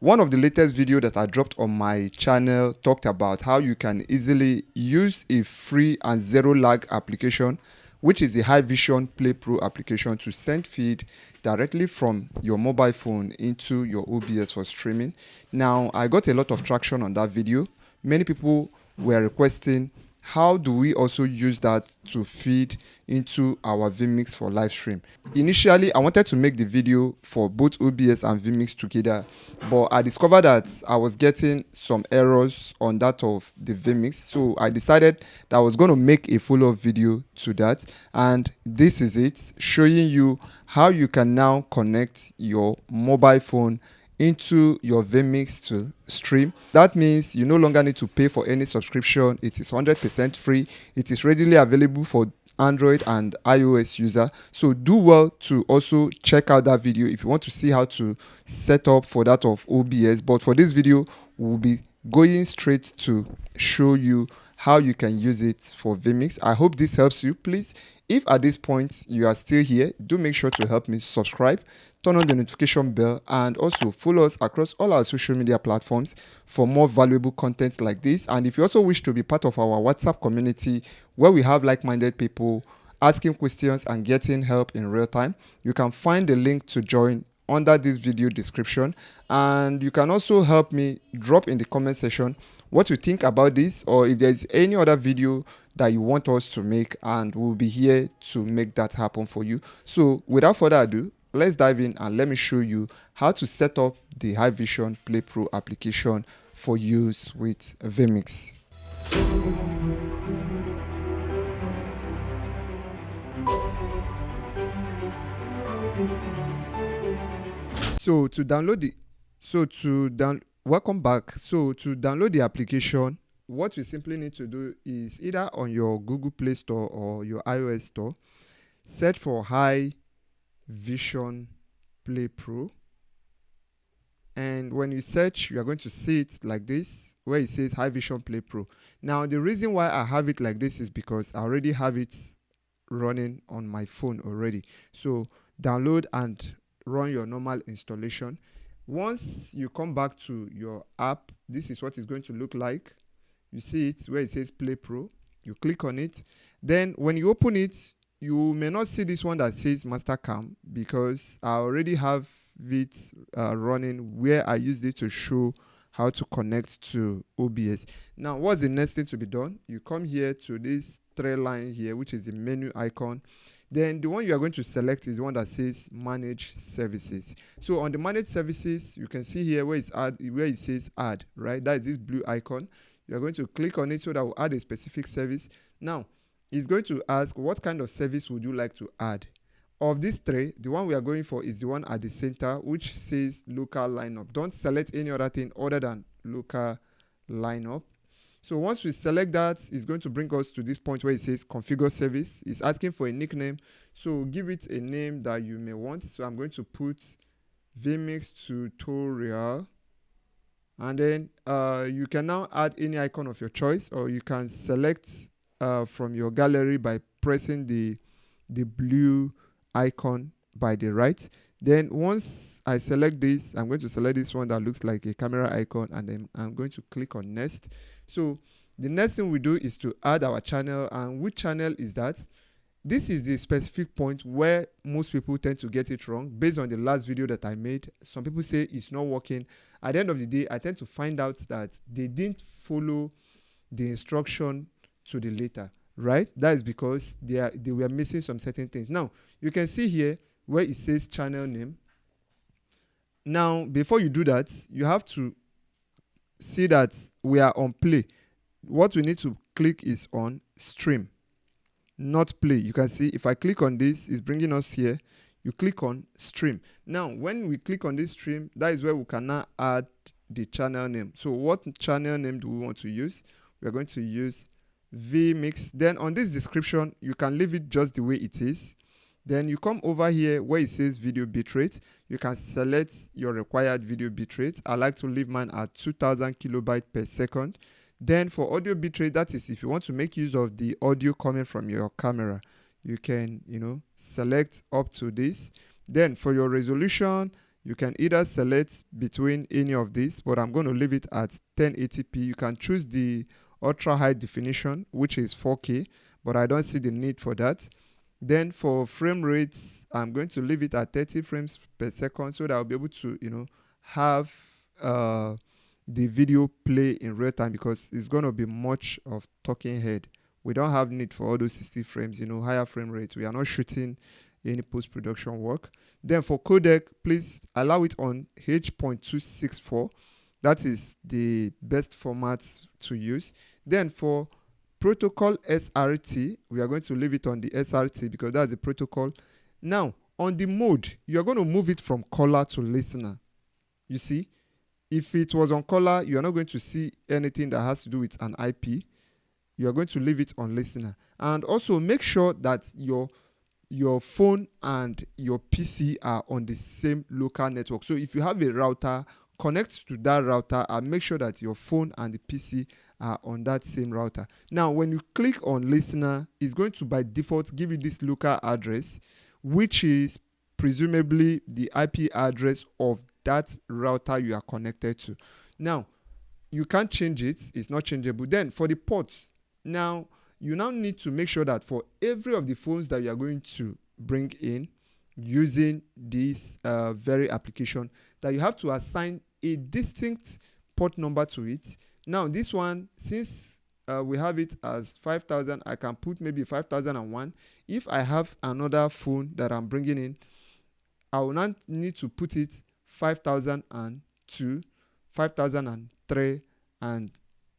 One of the latest video that I dropped on my channel talked about how you can easily use a free and zero lag application, which is the HiVision Play Pro application, to send feed directly from your mobile phone into your OBS for streaming. Now, I got a lot of traction on that video. Many people were requesting how do we also use that to feed into our vMix for live stream. Initially, I wanted to make the video for both OBS and vMix together, but I discovered that I was getting some errors on that of the vMix, so I decided that I was going to make a follow-up video to that, and this is it, showing you how you can now connect your mobile phone into your vMix to stream. That means you no longer need to pay for any subscription. It is 100% free. It is readily available for Android and iOS user. So do well to also check out that video if you want to see how to set up for that of OBS. But for this video, we'll be going straight to show you how you can use it for vMix. I hope this helps you. Please, if at this point you are still here, do make sure to help me subscribe, turn on the notification bell, and also follow us across all our social media platforms for more valuable content like this. And if you also wish to be part of our WhatsApp community where we have like-minded people asking questions and getting help in real time, you can find the link to join under this video description. And you can also help me drop in the comment section what you think about this, or if there's any other video that you want us to make, and we'll be here to make that happen for you. So without further ado, let's dive in and let me show you how to set up the HiVision Play Pro application for use with vMix. So to download the welcome back. So to download the application, what you simply need to do is either on your Google Play Store or your iOS store, search for HiVision Play Pro. And when you search, you are going to see it like this, where it says HiVision Play Pro. Now, the reason why I have it like this is because I already have it running on my phone already. So download and run your normal installation. Once you come back to your app, this is what it's going to look like. You see it where it says Play Pro. You click on it. Then when you open it, you may not see this one that says Mastercam, because I already have it running where I used it to show how to connect to OBS. Now, what's the next thing to be done? You come here to this three line here, which is the menu icon. Then the one you are going to select is the one that says Manage Services. So on the Manage Services, you can see here where it says Add, right? That is this blue icon. You are going to click on it so that will add a specific service. Now, it's going to ask what kind of service would you like to add. Of these three, the one we are going for is the one at the center, which says Local Lineup. Don't select any other thing other than Local Lineup. So once we select that, it's going to bring us to this point where it says Configure Service. It's asking for a nickname, so give it a name that you may want. So I'm going to put vMix Tutorial. And then you can now add any icon of your choice, or you can select from your gallery by pressing the blue icon by the right. Then once I select this, I'm going to select this one that looks like a camera icon, and then I'm going to click on Next. So the next thing we do is to add our channel. And which channel is that? This is the specific point where most people tend to get it wrong. Based on the last video that I made, some people say it's not working. At the end of the day, I tend to find out that they didn't follow the instruction to the letter, right? That is because they were missing some certain things. Now, you can see here where it says channel name. Now, before you do that, you have to see that we are on play. What we need to click is on stream, not play. You can see if I click on this, it's bringing us here. You click on stream. Now, when we click on this stream, that is where we can now add the channel name. So what channel name do we want to use? We're going to use vMix. Then on this description, you can leave it just the way it is. Then you come over here where it says video bitrate. You can select your required video bitrate. I like to leave mine at 2000 kilobytes per second. Then for audio bitrate, that is if you want to make use of the audio coming from your camera, you can, select up to this. Then for your resolution, You can either select between any of these, but I'm going to leave it at 1080p. You can choose the ultra high definition, which is 4K, but I don't see the need for that. Then for frame rates, I'm going to leave it at 30 frames per second so that I'll be able to, have the video play in real time, because it's going to be much of talking head. We don't have need for all those 60 frames, higher frame rates. We are not shooting any post-production work. Then for codec, please allow it on H.264. That is the best format to use. Then for protocol SRT, we are going to leave it on the SRT because that's the protocol. Now, on the mode, you are going to move it from caller to listener. You see, if it was on caller, you are not going to see anything that has to do with an IP. You are going to leave it on listener. And also make sure that your phone and your PC are on the same local network. So if you have a router, connect to that router and make sure that your phone and the PC are on that same router. Now, when you click on listener, it's going to by default give you this local address, which is presumably the IP address of that router you are connected to. Now, you can't change it. It's not changeable. Then for the ports, now you now need to make sure that for every of the phones that you are going to bring in using this very application, that you have to assign a distinct port number to it. Now this one, since we have it as 5000, I can put maybe 5001. If I have another phone that I'm bringing in, I will not need to put it 5002, 5003, and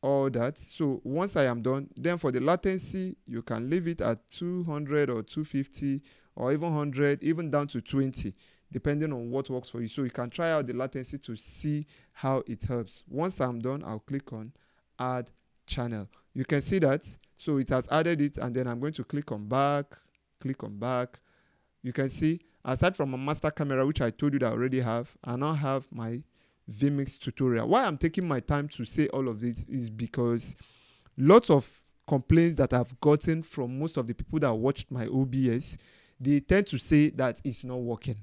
all that. So once I am done, then for the latency, you can leave it at 200 or 250 or even 100, even down to 20, depending on what works for you. So you can try out the latency to see how it helps. Once I'm done, I'll click on add channel. You can see that. So it has added it, and then I'm going to click on back. You can see, aside from my master camera, which I told you that I already have, I now have my vMix tutorial. Why I'm taking my time to say all of this is because lots of complaints that I've gotten from most of the people that watched my OBS, they tend to say that it's not working.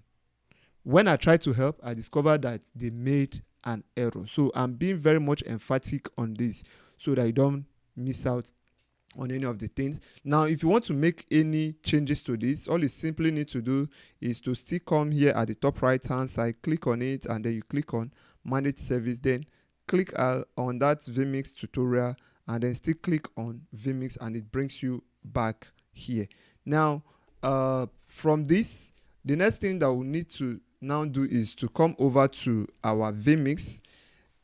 When I try to help, I discovered that they made an error. So I'm being very much emphatic on this so that you don't miss out on any of the things. Now, if you want to make any changes to this, all you simply need to do is to still come here at the top right hand side, click on it, and then you click on manage service, then click on that vMix tutorial, and then still click on vMix, and it brings you back here. Now from this, the next thing that we need to now do is to come over to our vMix.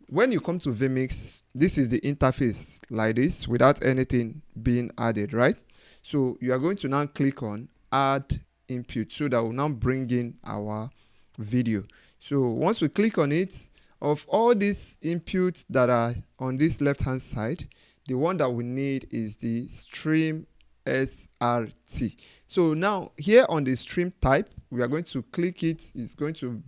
When you come to vMix, this is the interface like this without anything being added, right? So you are going to now click on add input, so that will now bring in our video. So once we click on it, of all these inputs that are on this left hand side, the one that we need is the stream SRT. So now here on the stream type, we are going to click it. It's going to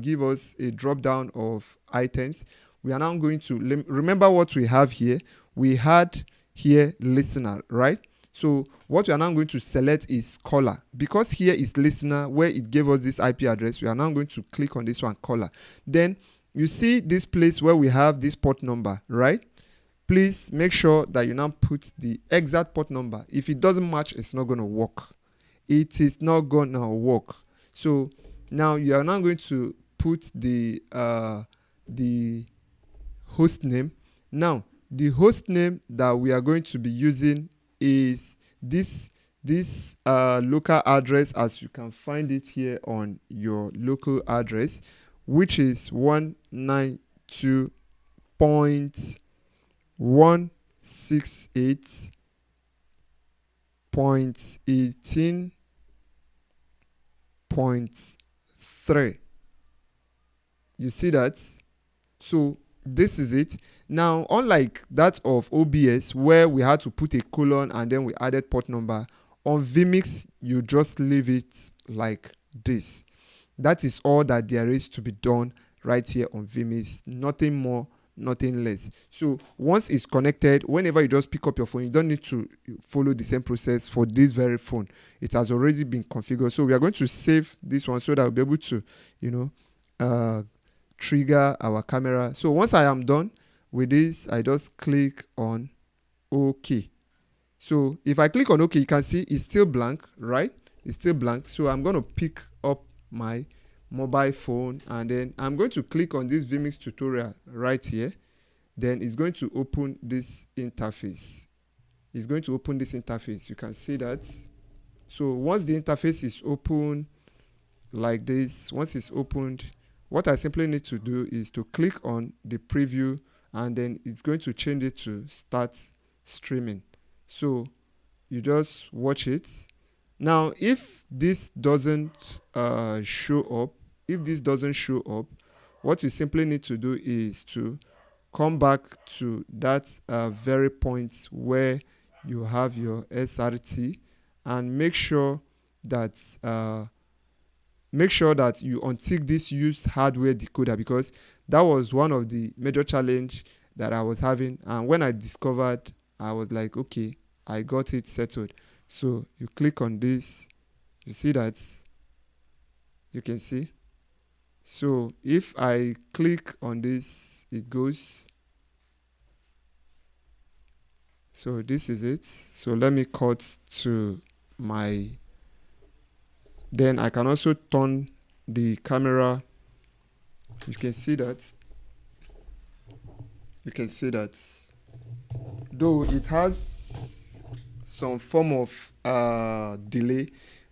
give us a drop down of items. We are now going to remember what we have here. We had here listener, right? So what we are now going to select is caller. Because here is listener where it gave us this IP address, we are now going to click on this one, caller. Then you see this place where we have this port number, right? Please make sure that you now put the exact port number. If it doesn't match, it's not going to work. It is not going to work. So now you are now going to put the host name. Now the host name that we are going to be using is this local address, as you can find it here on your local address, which is 192.168.18.3. You see that? So this is it. Now, unlike that of OBS where we had to put a colon and then we added port number, on vMix you just leave it like this. That is all that there is to be done right here on vMix. Nothing more, nothing less. So once it's connected, whenever you just pick up your phone, you don't need to follow the same process for this very phone. It has already been configured. So we are going to save this one so that we'll be able to, trigger our camera. So once I am done with this, I just click on OK. So if I click on OK, you can see it's still blank, right? It's still blank. So I'm going to pick up my mobile phone, and then I'm going to click on this vMix tutorial right here. Then it's going to open this interface. It's going to open this interface. You can see that. So once the interface is open like this, once it's opened, what I simply need to do is to click on the preview, and then it's going to change it to start streaming. So you just watch it. Now if this doesn't show up, what you simply need to do is to come back to that very point where you have your SRT, and make sure that you untick this use hardware decoder, because that was one of the major challenge that I was having, and when I discovered, I was like, okay, I got it settled. So you click on this, you see that, you can see. So if I click on this, it goes. So this is it. So let me cut to my, then I can also turn the camera. You can see that, though it has some form of delay,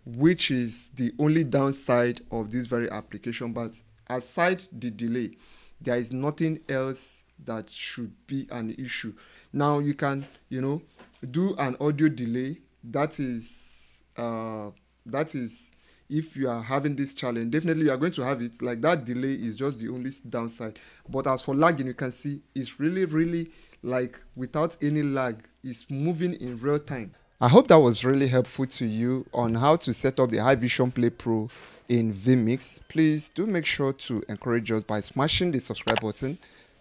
which is the only downside of this very application, but aside the delay, there is nothing else that should be an issue. Now you can do an audio delay. That is if you are having this challenge, definitely you are going to have it. Like, that delay is just the only downside. But as for lagging, you can see it's really like without any lag, it's moving in real time. I hope that was really helpful to you on how to set up the HiVision Play Pro in vMix. Please do make sure to encourage us by smashing the subscribe button,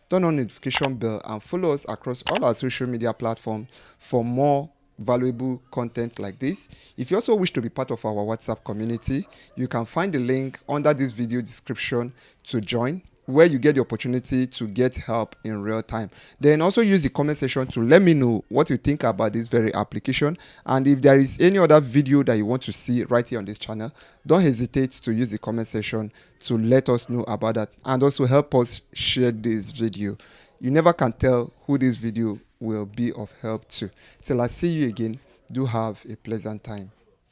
turn on notification bell, and follow us across all our social media platforms for more valuable content like this. If you also wish to be part of our WhatsApp community, you can find the link under this video description to join, where you get the opportunity to get help in real time. Then also use the comment section to let me know what you think about this very application, and if there is any other video that you want to see right here on this channel, don't hesitate to use the comment section to let us know about that, and also help us share this video. You never can tell who this video will be of help to. Till I see you again, do have a pleasant time.